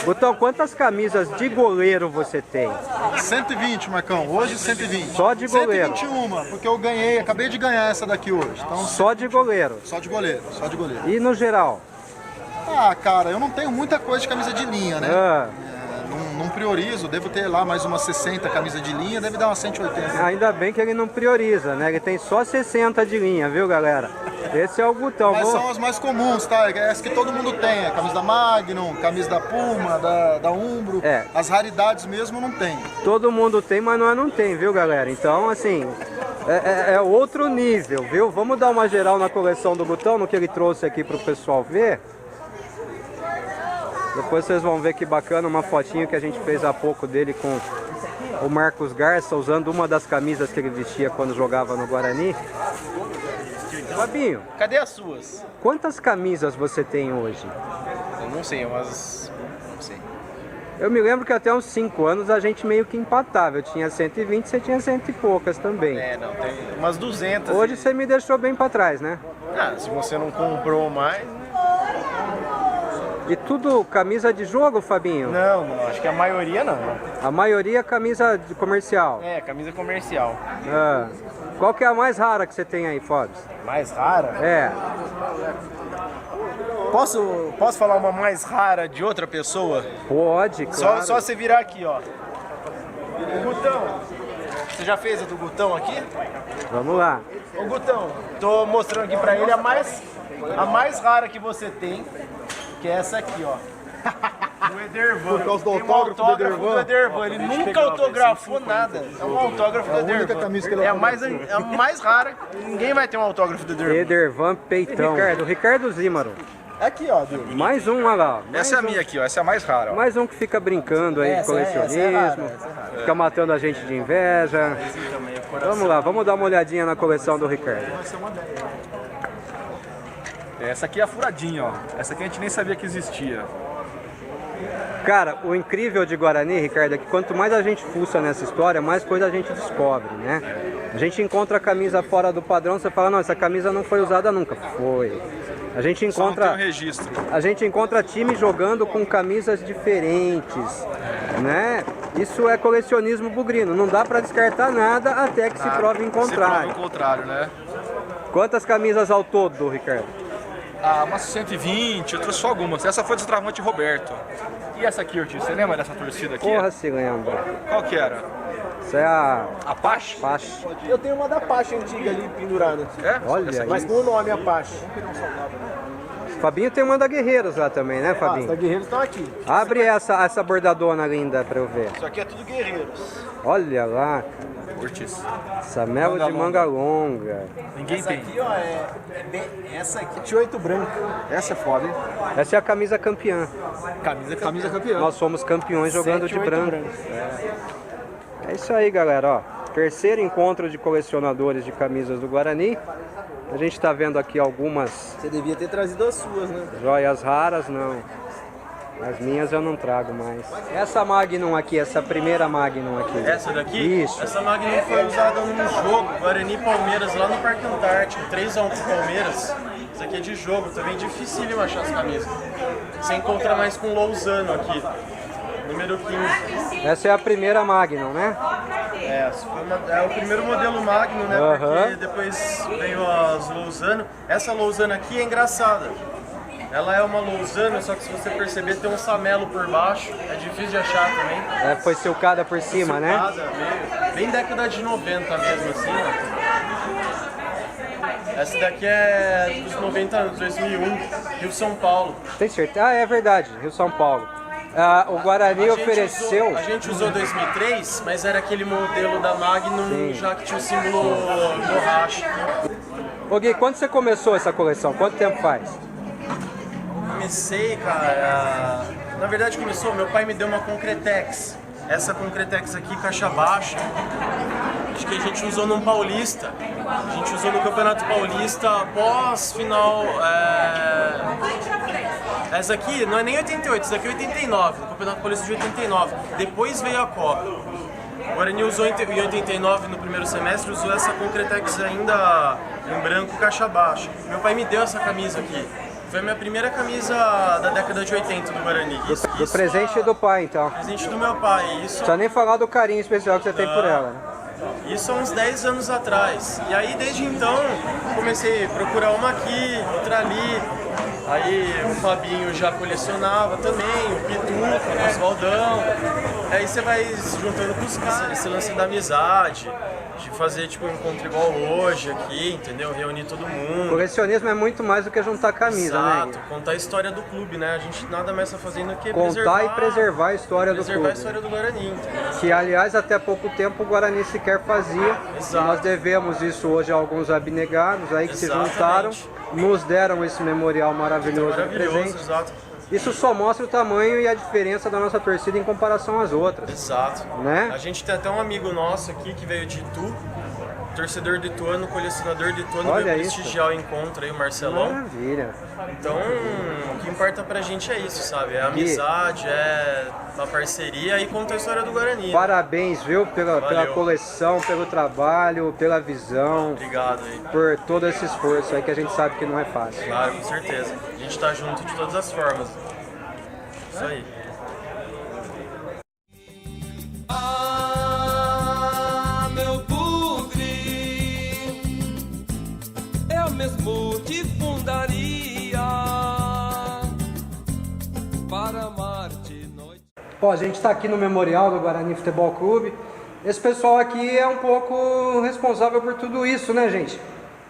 Gutão, quantas camisas de goleiro você tem? 120, Marcão. Hoje 120. Só de goleiro? 121, porque eu ganhei, acabei de ganhar essa daqui hoje. Então, só de goleiro? Só de goleiro, só de goleiro. E no geral? Ah, cara, eu não tenho muita coisa de camisa de linha, né? Ah. Não priorizo, devo ter lá mais umas 60 camisas de linha, deve dar umas 180. Ainda bem que ele não prioriza, né? Ele tem só 60 de linha, viu, galera? Esse é o Gutão. Mas são as mais comuns, tá? Essa que todo mundo tem, a camisa da Magnum, camisa da Puma, da Umbro. É. As raridades mesmo não tem. Todo mundo tem, mas não tem, viu, galera? Então, assim, é outro nível, viu? Vamos dar uma geral na coleção do Gutão, no que ele trouxe aqui pro pessoal ver. Depois vocês vão ver que bacana uma fotinho que a gente fez há pouco dele com o Marcos Garça, usando uma das camisas que ele vestia quando jogava no Guarani. Fabinho, cadê as suas? Quantas camisas você tem hoje? Eu não sei, mas... não sei. Eu me lembro que até uns 5 anos a gente meio que empatava. Eu tinha 120, você tinha 100 e poucas também. Não, tem umas 200. Hoje você me deixou bem pra trás, né? Ah, se você não comprou mais... E tudo camisa de jogo, Fabinho? Não, acho que a maioria não. A maioria é camisa de comercial? É, camisa comercial. Ah. Qual que é a mais rara que você tem aí, Fobs? Mais rara? É. Posso falar uma mais rara de outra pessoa? Pode, claro. Só você virar aqui, ó. O Gutão. Você já fez a do Gutão aqui? Vamos lá. Ô Gutão, tô mostrando aqui pra ele a mais rara que você tem, que é essa aqui, ó. Do Edervan. Por causa do Tem autógrafo do Edervan. Ele nunca autografou nada. É um autógrafo do Edervan. É a mais rara. Ninguém vai ter um autógrafo do Edervan. Edervan Peitão. Ricardo Zímaro. Aqui, ó. Mais um, olha lá. Essa é a minha aqui, ó. Essa é a mais rara, ó. Mais um que fica brincando aí de colecionismo. Essa é rara. Fica matando a gente de inveja. Vamos lá, vamos dar uma olhadinha na coleção do Ricardo. Essa aqui é a furadinha, ó. Essa aqui a gente nem sabia que existia. Cara, o incrível de Guarani, Ricardo, é que quanto mais a gente fuça nessa história, mais coisa a gente descobre, né? A gente encontra a camisa fora do padrão, você fala, não, essa camisa não foi usada nunca. Foi. A gente encontra, só não tem um registro. A gente encontra time jogando com camisas diferentes, né? Isso é colecionismo bugrino. Não dá pra descartar nada até que se prove em contrário. Se prove o contrário, né? Quantas camisas ao todo, Ricardo? Ah, umas 120, eu trouxe só algumas. Essa foi do centroavante Roberto. E essa aqui, Ortiz, você lembra dessa torcida aqui? Porra, se lembra. Qual que era? Essa é a Apache? Apache. Eu tenho uma da Apache antiga ali pendurada. É? Olha essa aí. Mas com o nome Apache. Fabinho tem uma da Guerreiros lá também, né, As Fabinho? da Guerreiros estão aqui. Abre essa bordadona linda pra eu ver. Isso aqui é tudo Guerreiros. Olha lá, cara. Ortiz. Samelo de manga longa. Ninguém Essa tem. aqui, ó, essa aqui, T8 branco. Essa é foda, hein? Essa é a camisa campeã. Camisa campeã. Nós somos campeões jogando de 7, 8 branco. É isso aí, galera, ó. Terceiro encontro de colecionadores de camisas do Guarani. A gente tá vendo aqui algumas Você devia ter trazido as suas, né? joias raras, não. As minhas eu não trago mais. Essa Magnum aqui, essa primeira Magnum aqui. Essa daqui? Isso. Essa Magnum foi usada num jogo, Guarani e Palmeiras, lá no Parque Antártico, 3x1 pro Palmeiras. Isso aqui é de jogo, também dificílimo achar as camisas. Você encontra mais com Lousano aqui, número 15. Essa é a primeira Magnum, né? É o primeiro modelo Magnum, né? Porque depois veio as Lousano. Essa Lousano aqui é engraçada. Ela é uma Lousano, só que se você perceber tem um samelo por baixo, é difícil de achar também. Foi silcada por cima, né? Bem década de 90 mesmo, assim, ó. Essa daqui é dos 90 anos, 2001, Rio São Paulo. Tem certeza? Ah, é verdade, Rio São Paulo. O Guarani ofereceu... A gente usou 2003, mas era aquele modelo da Magnum, já que tinha o símbolo borracha. Ô Gui, quando você começou essa coleção? Quanto tempo faz? Comecei, cara, na verdade começou, meu pai me deu uma Concretex. Essa Concretex aqui, caixa baixa, acho que a gente usou num Paulista. A gente usou no Campeonato Paulista após final... Essa aqui não é nem 88, essa aqui é 89, no Campeonato Paulista de 89. Depois veio a Copa. O Guarani usou em 89 no primeiro semestre, usou essa Concretex ainda em branco, caixa baixa. Meu pai me deu essa camisa aqui. Foi a minha primeira camisa da década de 80 do Guarani. Do presente do pai, então. Presente do meu pai. Isso, Não precisa nem falar do carinho especial que você tem por ela, né? isso há uns 10 anos atrás. E aí, desde então, comecei a procurar uma aqui, outra ali. Aí o Fabinho já colecionava também, o Pituca, o Oswaldão. Aí você vai se juntando com os caras, esse lance da amizade, de fazer tipo um encontro igual hoje aqui, entendeu? Reunir todo mundo. Colecionismo é muito mais do que juntar camisa, Exato, né? contar a história do clube, né? A gente nada mais está fazendo que Contar e preservar a história do preservar a clube. história do Guarani, entendeu? Que, aliás, até pouco tempo o Guarani sequer fazia. Exato. E nós devemos isso hoje a alguns abnegados aí que Exatamente. se juntaram, nos deram esse memorial maravilhoso de Maravilhoso, presente. exato. Isso só mostra o tamanho e a diferença da nossa torcida em comparação às outras. Exato. Né? A gente tem até um amigo nosso aqui que veio de Itu, torcedor de Ituano, colecionador de Ituano, Olha veio isso. prestigiar o encontro aí, o Marcelão. Maravilha. Então, o que importa pra gente é isso, sabe? É a amizade, é a parceria e conta a história do Guarani. Parabéns, viu, pela Valeu. coleção, pelo trabalho, pela visão, Obrigado aí. por todo esse esforço aí que a gente sabe que não é fácil. Claro, com certeza. A gente tá junto de todas as formas. Isso aí. Ah, meu bugre, eu mesmo te fundaria para amar-te noite. Bom, a gente está aqui no Memorial do Guarani Futebol Clube. Esse pessoal aqui é um pouco responsável por tudo isso, né, gente?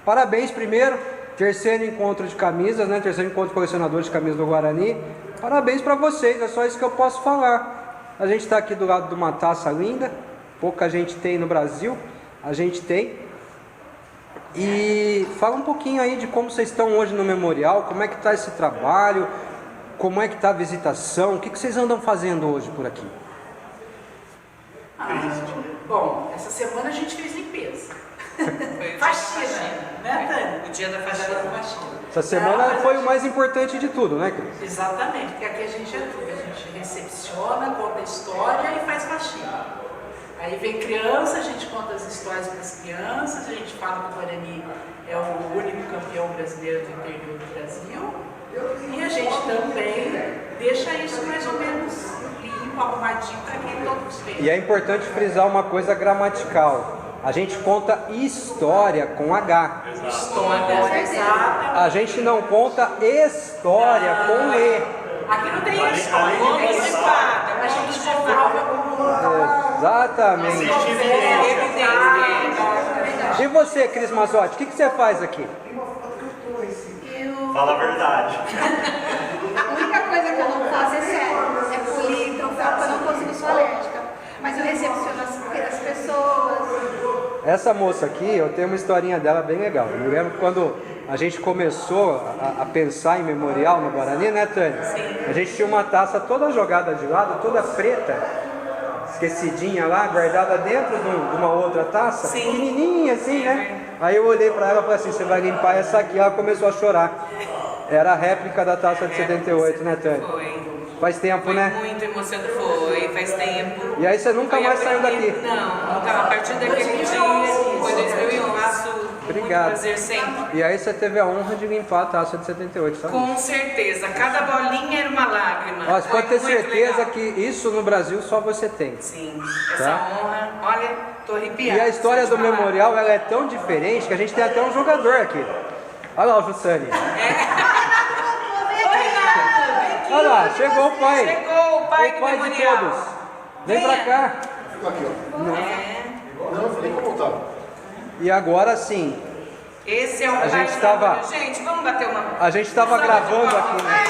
Parabéns primeiro, terceiro encontro de camisas, né? Terceiro encontro de colecionadores de camisas do Guarani. Parabéns para vocês, é só isso que eu posso falar. A gente está aqui do lado de uma taça linda, pouca gente tem no Brasil, a gente tem. E fala um pouquinho aí de como vocês estão hoje no Memorial, como é que está esse trabalho, como é que está a visitação, o que vocês andam fazendo hoje por aqui? Bom, essa semana a gente fez limpeza. Faxina, né, Tânia? O dia da faxina. Essa semana foi o mais importante de tudo, né, Cris? Exatamente, porque aqui a gente é tudo. A gente recepciona, conta a história e faz faxina. Aí vem criança, a gente conta as histórias para as crianças, a gente fala que o Guarani é o único campeão brasileiro do interior do Brasil. E a gente também deixa isso mais ou menos limpo, arrumadinho para que todos vejam. E é importante frisar uma coisa gramatical. A gente conta história com H. História, exata. A gente não conta história com E. Aqui não tem história, tem espada. A gente fala como Exatamente. evidente. E você, Cris Mazzotti, o que você faz aqui? Fala a verdade. A única coisa que eu não faço é sério, é polir troféu, porque eu não consigo, sou alérgica. Mas eu recepciono as pessoas. Essa moça aqui, eu tenho uma historinha dela bem legal. Eu me lembro quando a gente começou a pensar em memorial no Guarani, né, Tânia? Sim. A gente tinha uma taça toda jogada de lado, toda preta, esquecidinha lá, guardada dentro de uma outra taça, Sim. pequenininha assim, né? Aí eu olhei pra ela e falei assim, você vai limpar essa aqui. Ela começou a chorar. Era a réplica da taça de 78, né, Tânia? Foi. Faz tempo, Foi né? muito emocionante, foi, faz tempo. E aí você nunca Foi mais a saiu primeira- daqui? Não, nunca. A partir daquele dia, foi 2001, faço Obrigado. muito prazer sempre. E aí você teve a honra de limpar a taça de 78, sabe? Com certeza, cada bolinha era uma lágrima. Ó, você Foi pode ter muito certeza legal. que isso no Brasil só você tem. Sim, essa Tá? honra, olha, tô arrepiada. E a história só do de falar. memorial ela é tão diferente que a gente tem até um jogador aqui. Olha lá o Jussani. Olha lá, chegou o pai. Chegou o pai O do pai de memorial. todos. Vem pra cá. Aqui, ó. É, Não, nem como tá. E agora sim, esse é o pai gente do tava- memorial. Gente, vamos bater uma... a gente estava gravando aqui, né?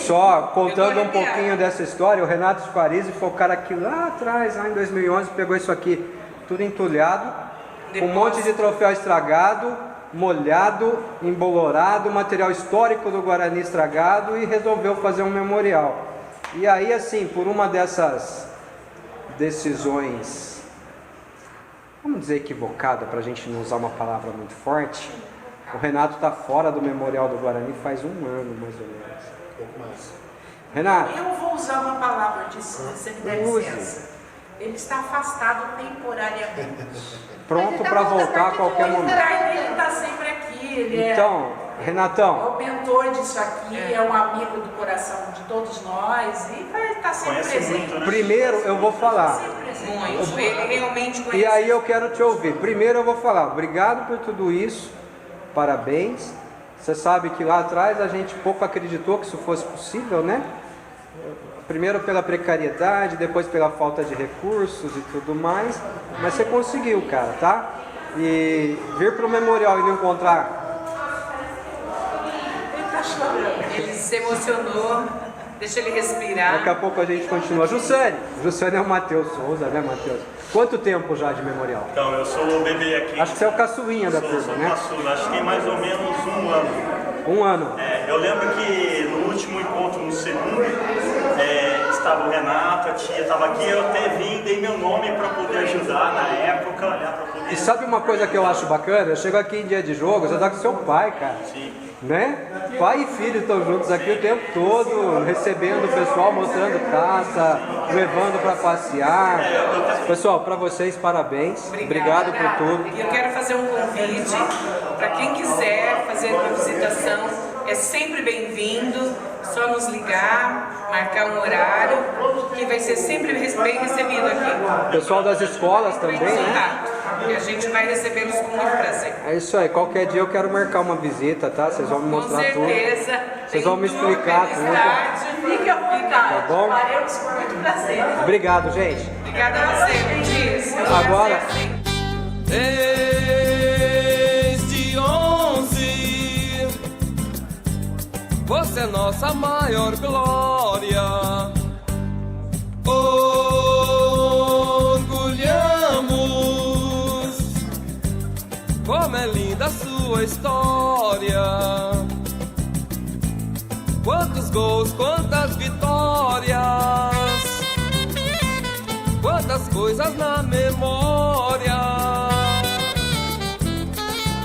Só contando um pouquinho dessa história, o Renato Squarisi foi o cara que lá atrás, lá em 2011, pegou isso aqui tudo entulhado, com um monte de troféu estragado, molhado, embolorado, material histórico do Guarani estragado e resolveu fazer um memorial. E aí, assim, por uma dessas decisões, vamos dizer equivocada, para a gente não usar uma palavra muito forte, o Renato está fora do memorial do Guarani faz um ano, mais ou menos. Um pouco mais. Renato, Eu vou usar uma palavra disso, você me dá Use. licença. Ele está afastado temporariamente. pronto para voltar a qualquer momento. Ele está sempre aqui, aqui, ele Então, é Renatão, o mentor disso aqui, é um amigo do coração de todos nós e vai estar sempre presente. primeiro eu vou falar. Muito. Ele realmente conhece. E aí eu quero te ouvir. Primeiro eu vou falar, obrigado por tudo isso, parabéns. Você sabe que lá atrás a gente pouco acreditou que isso fosse possível, né? Primeiro pela precariedade, depois pela falta de recursos e tudo mais. Mas você conseguiu, cara, tá? E vir pro memorial e não encontrar. Ele tá chorando. Ele se emocionou. Deixa ele respirar. Daqui a pouco a gente continua. Jussane é o Matheus Souza, né, Matheus? Quanto tempo já de memorial? Então, eu sou o bebê aqui. Acho que você é o caçulinha da turma, Sou né? caçula, acho que tem mais ou menos um ano. Um ano. Eu lembro que no último encontro, no segundo, estava o Renato, a tia estava aqui, eu até vim, dei meu nome para poder ajudar na época, né, para poder... E sabe uma coisa que eu acho bacana? Eu chego aqui em dia de jogo, você tá com seu pai, cara. Sim. Né? Pai e filho estão juntos aqui o tempo todo, recebendo o pessoal, mostrando caça, levando para passear. Pessoal, para vocês, parabéns. Obrigado por tudo. E eu quero fazer um convite para quem quiser fazer uma visitação. É sempre bem-vindo. Só nos ligar, marcar um horário, que vai ser sempre bem recebido aqui. Pessoal das escolas também, né? E a gente vai recebê-los com muito prazer. É isso aí, qualquer dia eu quero marcar uma visita, tá? Vocês vão me mostrar tudo. Com certeza. Vocês vão me explicar tudo. Fique à vontade. Tá bom? Faremos com muito prazer. Obrigado, gente. Obrigada a você, Dias. Agora. Desde 11, você é nossa maior glória. Orgulhamos, como é linda a sua história. Quantos gols, quantas vitórias, quantas coisas na memória.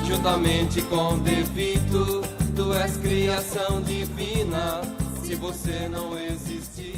Juntamente com De Vito, tu és criação divina. Se você não existisse...